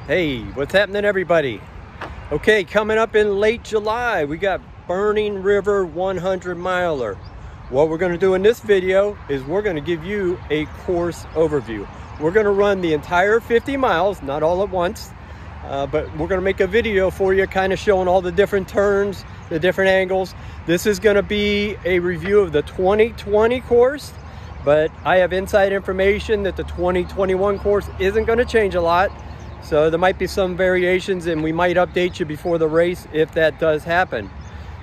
Hey, what's happening, everybody? Okay, coming up in late July, we got Burning River 100 miler. What we're going to do in this video is we're going to give you a course overview. We're going to run the entire 50 miles, not all at once, but we're going to make a video for you kind of showing all the different turns, the different angles. This is going to be a review of the 2020 course, but I have inside information that the 2021 course isn't going to change a lot. So there might be some variations, and we might update you before the race if that does happen.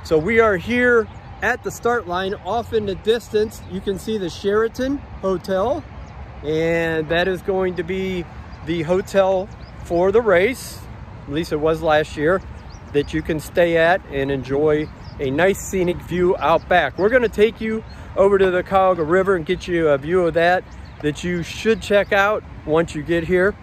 So we are here at the start line. Off in the distance, you can see the Sheraton Hotel, and that is going to be the hotel for the race. At least it was last year, that you can stay at and enjoy a nice scenic view out back. We're going to take you over to the Cuyahoga River and get you a view of that you should check out once you get here.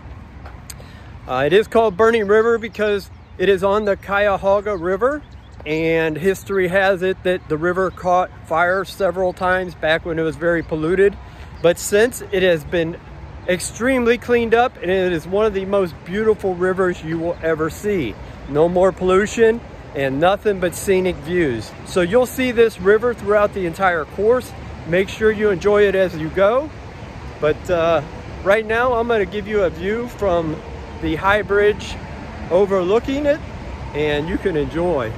It is called Burning River because it is on the Cuyahoga River, and history has it that the river caught fire several times back when it was very polluted. But since it has been extremely cleaned up, and it is one of the most beautiful rivers you will ever see. No more pollution and nothing but scenic views. So you'll see this river throughout the entire course. Make sure you enjoy it as you go. But right now I'm going to give you a view from the high bridge overlooking it, and you can enjoy.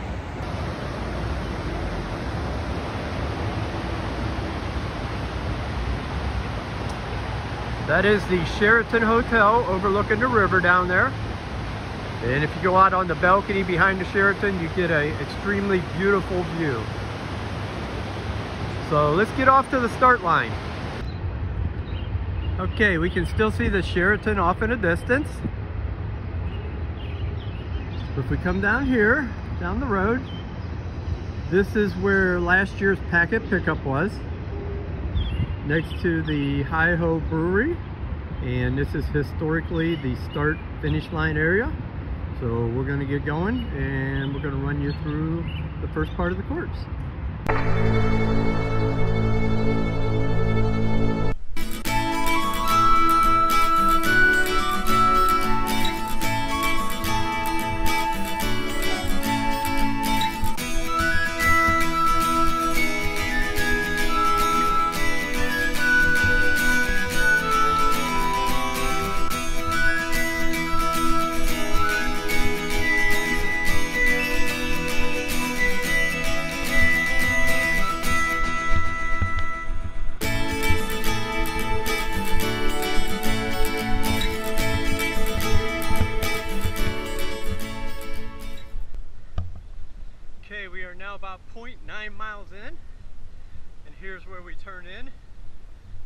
That is the Sheraton Hotel overlooking the river down there. And if you go out on the balcony behind the Sheraton, you get an extremely beautiful view. So let's get off to the start line. Okay, we can still see the Sheraton off in the distance. If we come down here, down the road, this is where last year's packet pickup was, next to the Hi-Ho Brewery, and this is historically the start-finish line area. So we're going to get going, and we're going to run you through the first part of the course. We are now about 0.9 miles in, and here's where we turn in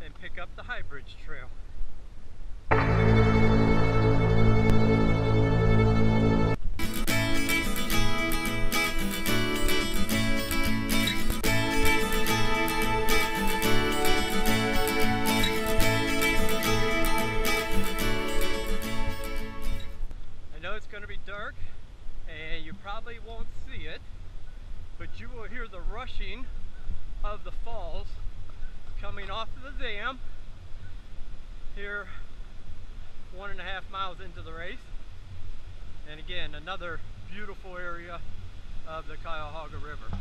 and pick up the High Bridge Trail. I know it's going to be dark and you probably won't see it, but you will hear the rushing of the falls coming off of the dam here 1.5 miles into the race. And again, another beautiful area of the Cuyahoga River.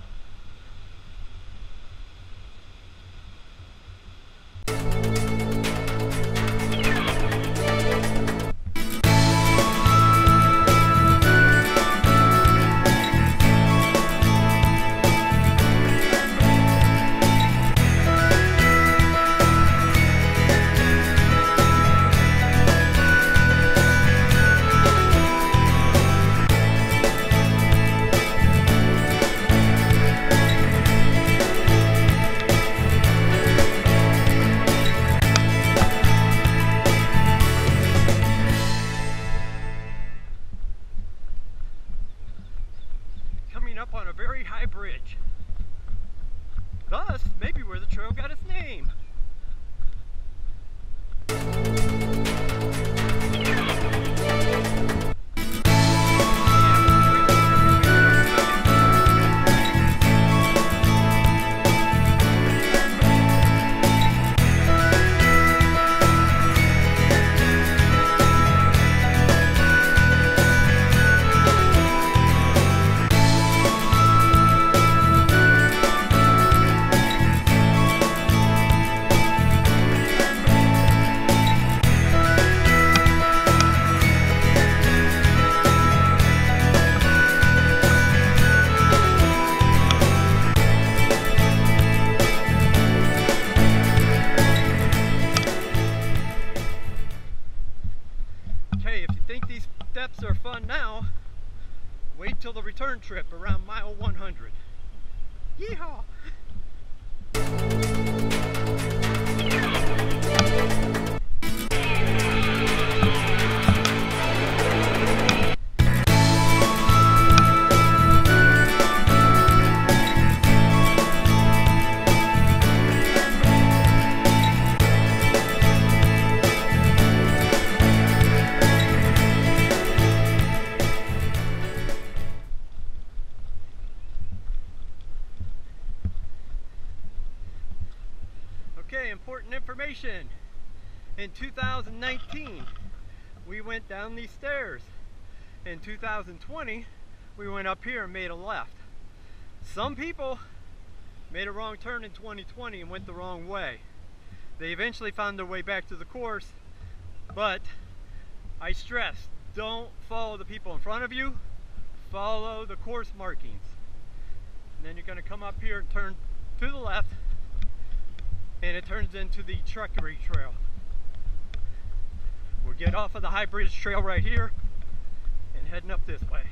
laps are fun now. Wait till the return trip around mile 100. Yeehaw! Okay, important information. In 2019, we went down these stairs. In 2020, we went up here and made a left. Some people made a wrong turn in 2020 and went the wrong way. They eventually found their way back to the course, but I stress, don't follow the people in front of you, follow the course markings. And then you're going to come up here and turn to the left, and it turns into the Buckeye Trail. We'll get off of the High Bridge Trail right here and heading up this way.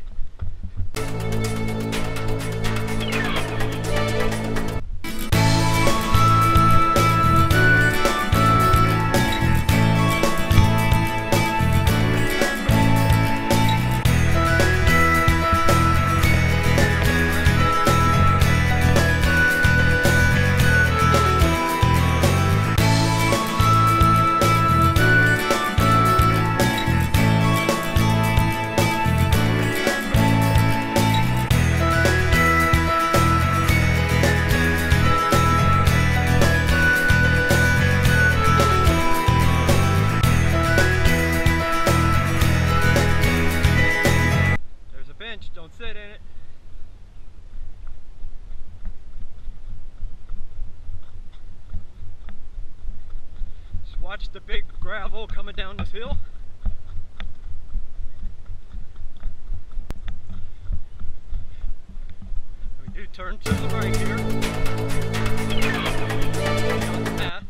Don't sit in it. Just watch the big gravel coming down this hill. We do turn to the right here. On the path.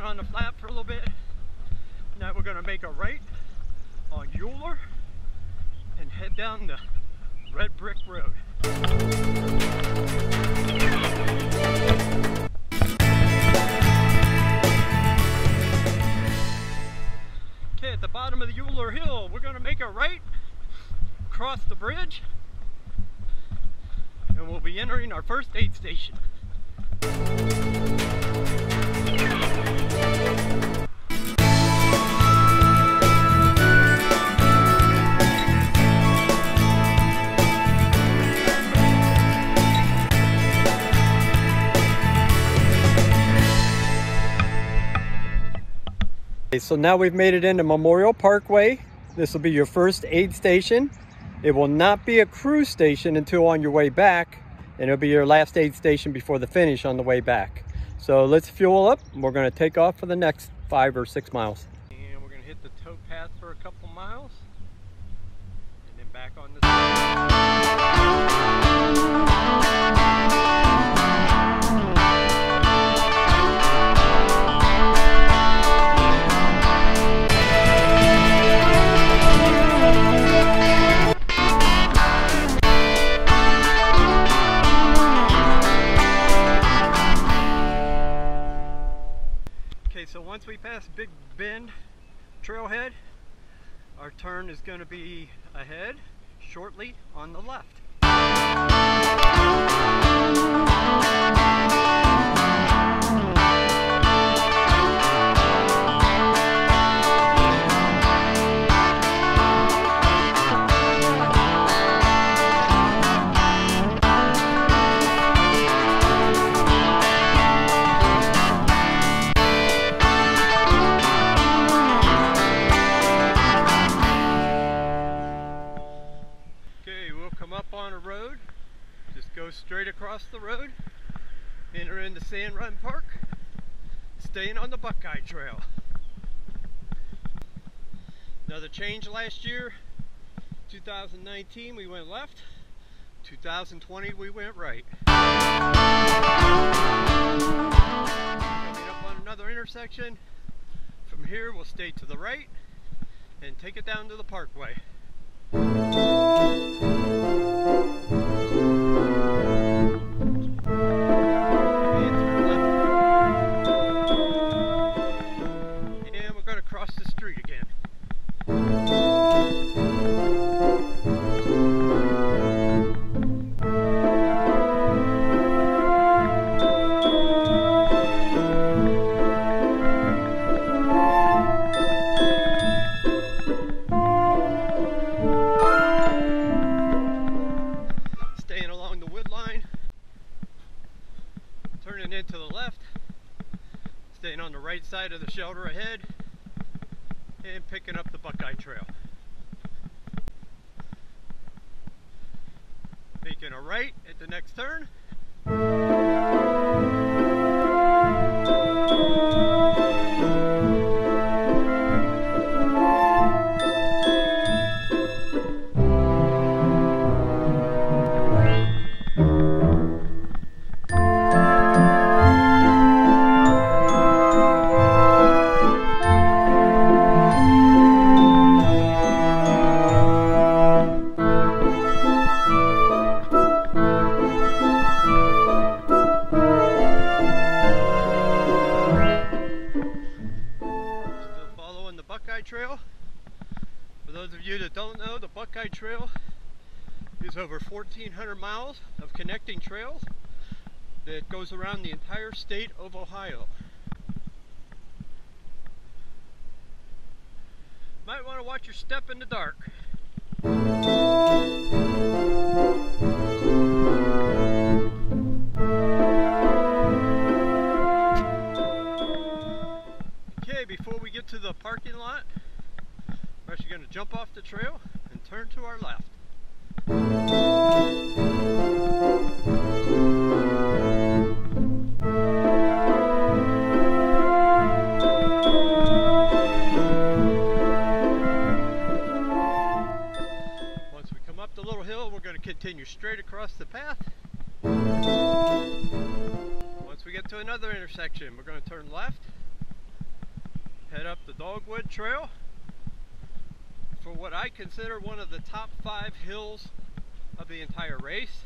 On the flat for a little bit. Now we're going to make a right on Euler and head down the red brick road. Okay, at the bottom of the Euler Hill, we're going to make a right, cross the bridge, and we'll be entering our first aid station. So now we've made it into Memorial Parkway. This will be your first aid station. It will not be a cruise station until on your way back, and it'll be your last aid station before the finish on the way back. So let's fuel up, and we're going to take off for the next 5 or 6 miles. And we're going to hit the towpath for a couple miles, and then back on the So once we pass Big Bend trailhead, our turn is going to be ahead shortly on the left. across the road, entering the Sand Run Park, staying on the Buckeye Trail. Another change last year. 2019 we went left, 2020 we went right. Coming up on another intersection. From here we'll stay to the right and take it down to the Parkway. And we're going to cross the street again. Staying along the wood line, turning into the left, staying on the right side of the shelter ahead, and picking up the Buckeye Trail. Making a right at the next turn. Trail. For those of you that don't know, the Buckeye Trail is over 1,400 miles of connecting trails that goes around the entire state of Ohio. Might want to watch your step in the dark. Okay, before we get to the parking lot, we're actually going to jump off the trail and turn to our left. Once we come up the little hill, we're going to continue straight across the path. Once we get to another intersection, we're going to turn left, head up the Dogwood Trail for what I consider one of the top 5 hills of the entire race.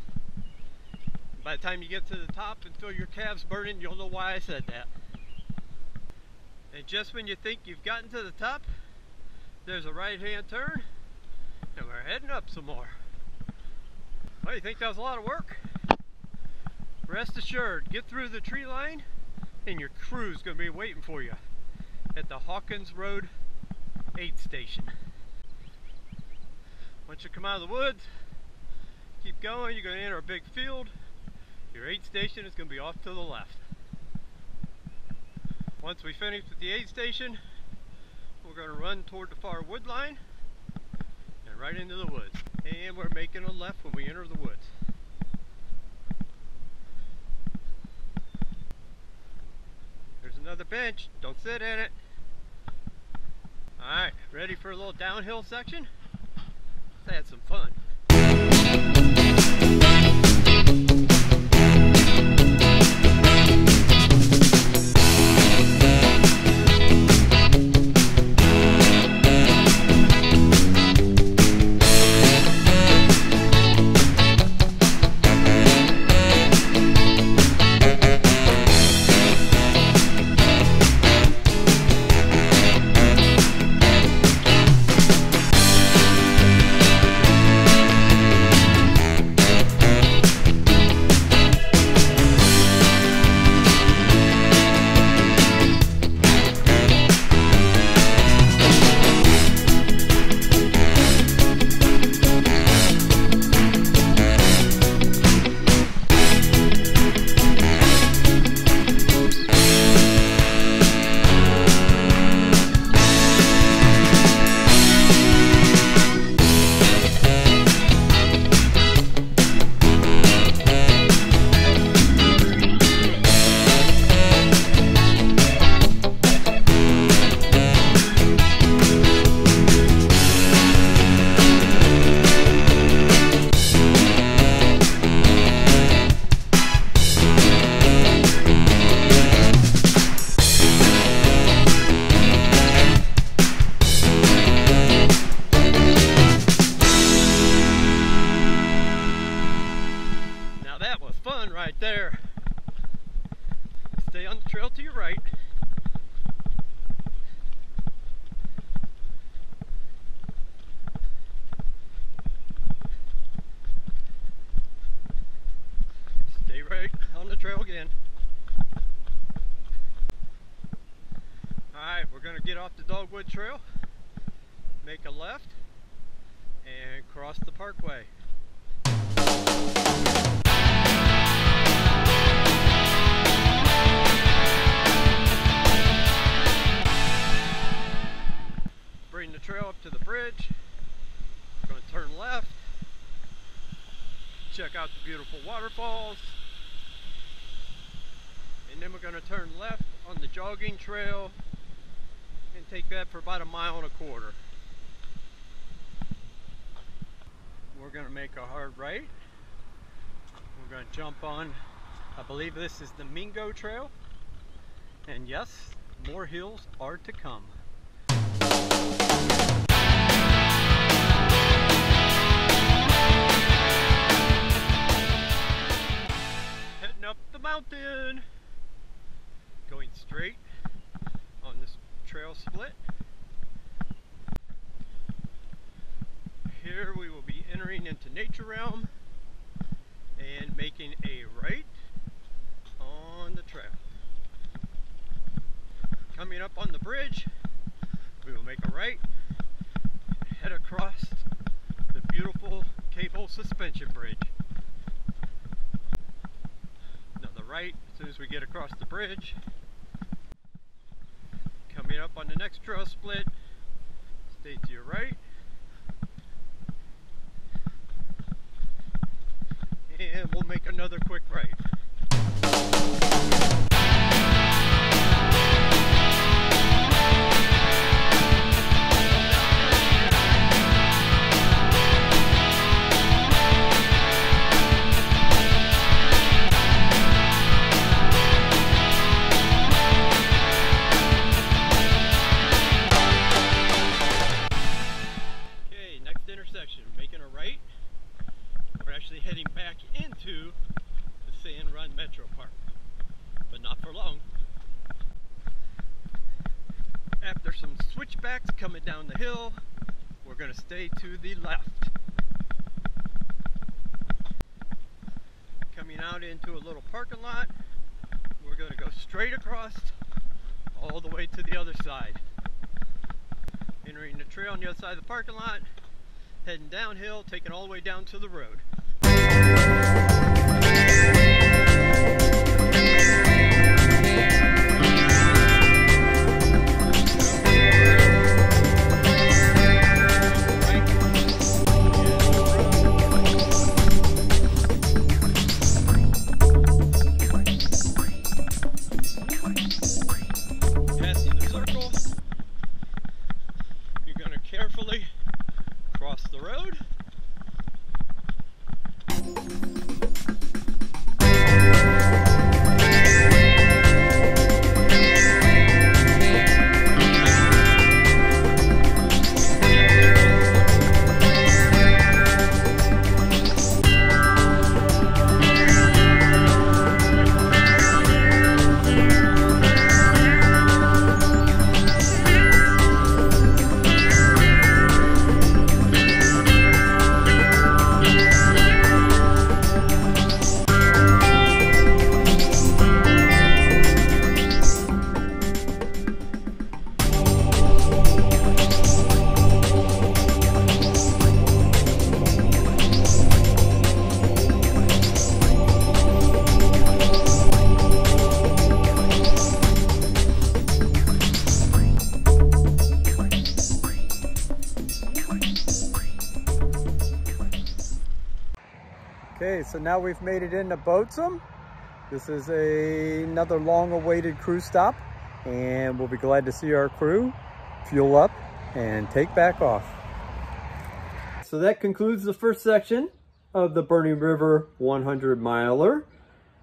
By the time you get to the top and feel your calves burning, you'll know why I said that. And just when you think you've gotten to the top, there's a right-hand turn, and we're heading up some more. Well, you think that was a lot of work? Rest assured, get through the tree line, and your crew's going to be waiting for you at the Hawkins Road aid station. Once you come out of the woods, keep going, you're going to enter a big field. Your aid station is going to be off to the left. Once we finish with the aid station, we're going to run toward the far wood line and right into the woods. And we're making a left when we enter the woods. There's another bench, don't sit in it. Alright, ready for a little downhill section? Let's have some fun. your right. Stay right on the trail again. Alright, we're going to get off the Dogwood Trail, make a left, and cross the Parkway. Bring the trail up to the bridge. We're going to turn left, check out the beautiful waterfalls, and then we're going to turn left on the jogging trail and take that for about 1.25 miles. We're going to make a hard right. We're going to jump on, I believe this is the Mingo Trail, and yes, more hills are to come. Heading up the mountain, going straight on this trail split. Here we will be entering into Nature Realm and making a right on the trail. Coming up on the bridge, we will make a right, head across the beautiful cable suspension bridge. Another right as soon as we get across the bridge. Coming up on the next trail split, stay to your right. And we'll make another quick right. Okay, next intersection, making a right. We're actually heading back into the Sand Run Metro Park, but not for long. After some switchbacks coming down the hill, we're going to stay to the left. Coming out into a little parking lot, we're going to go straight across all the way to the other side. Entering the trail on the other side of the parking lot, heading downhill, taking all the way down to the road. Passing the circle, you're going to carefully cross the road. Okay, so now we've made it into Boatswain. This is another long-awaited crew stop, and we'll be glad to see our crew fuel up and take back off. So that concludes the first section of the Burning River 100 miler.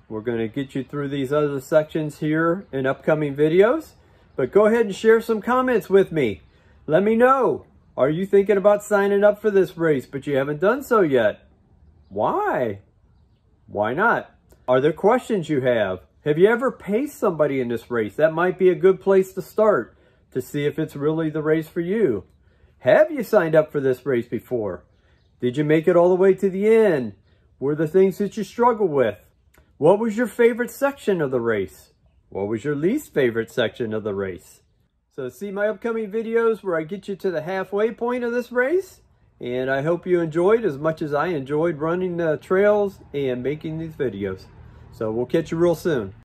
We're going to get you through these other sections here in upcoming videos, but go ahead and share some comments with me. Let me know, are you thinking about signing up for this race but you haven't done so yet? Why? Why not? Are there questions you have? Have you ever paced somebody in this race? That might be a good place to start to see if it's really the race for you. Have you signed up for this race before? Did you make it all the way to the end? Were there things that you struggled with? What was your favorite section of the race? What was your least favorite section of the race? So see my upcoming videos where I get you to the halfway point of this race. And I hope you enjoyed as much as I enjoyed running the trails and making these videos. So we'll catch you real soon.